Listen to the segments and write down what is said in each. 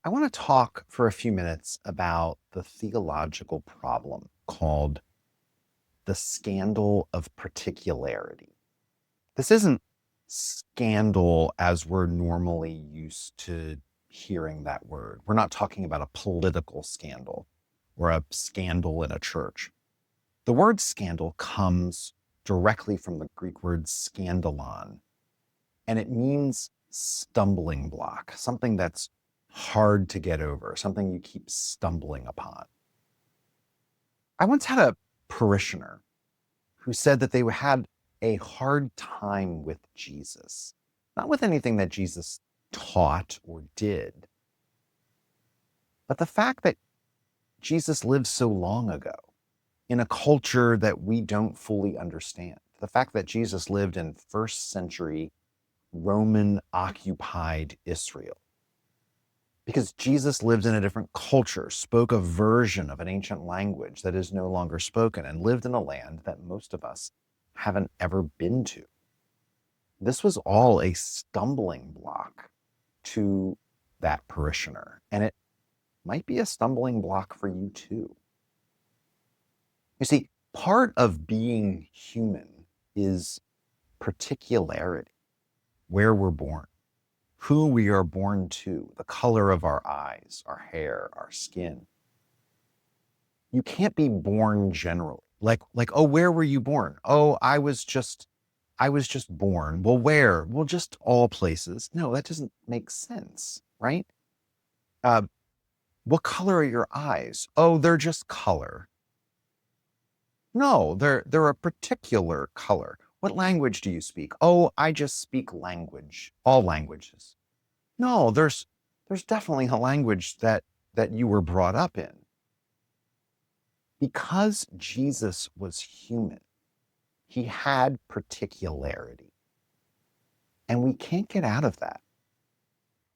I want to talk for a few minutes about the theological problem called the scandal of particularity. This isn't scandal as we're normally used to hearing that word. We're not talking about a political scandal or a scandal in a church. The word scandal comes directly from the Greek word scandalon, and it means stumbling block, something that's hard to get over, something you keep stumbling upon. I once had a parishioner who said that they had a hard time with Jesus, not with anything that Jesus taught or did, but the fact that Jesus lived so long ago in a culture that we don't fully understand. The fact that Jesus lived in first century Roman occupied Israel. Because Jesus lived in a different culture, spoke a version of an ancient language that is no longer spoken, and lived in a land that most of us haven't ever been to. This was all a stumbling block to that parishioner, and it might be a stumbling block for you too. You see, part of being human is particularity, where we're born, who we are born to, the color of our eyes, our hair, our skin. You can't be born generally. Like, oh, where were you born? Oh, I was just born. Well, where? Well, just all places. No, that doesn't make sense, right? Uh, what color are your eyes? Oh, they're just color. No, they're a particular color. What language do you speak? Oh, I just speak language, all languages. No, there's definitely a language that you were brought up in. Because Jesus was human, he had particularity. And we can't get out of that.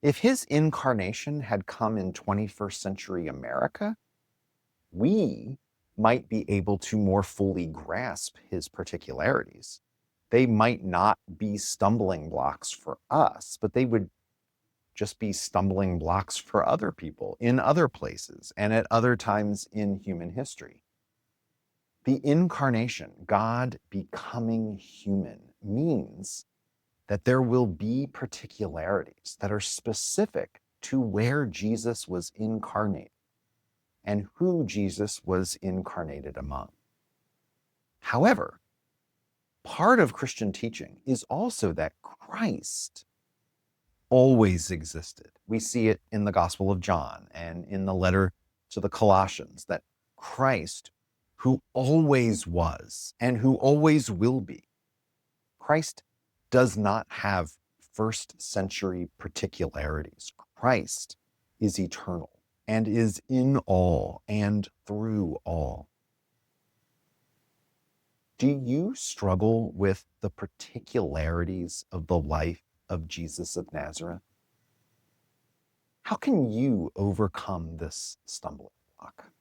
If his incarnation had come in 21st century America, we might be able to more fully grasp his particularities. They might not be stumbling blocks for us, but they would just be stumbling blocks for other people in other places and at other times in human history. The incarnation, God becoming human, means that there will be particularities that are specific to where Jesus was incarnated and who Jesus was incarnated among. However, part of Christian teaching is also that Christ always existed. We see it in the Gospel of John and in the letter to the Colossians, that Christ, who always was and who always will be, Christ does not have first century particularities. Christ is eternal and is in all and through all. Do you struggle with the particularities of the life of Jesus of Nazareth? How can you overcome this stumbling block?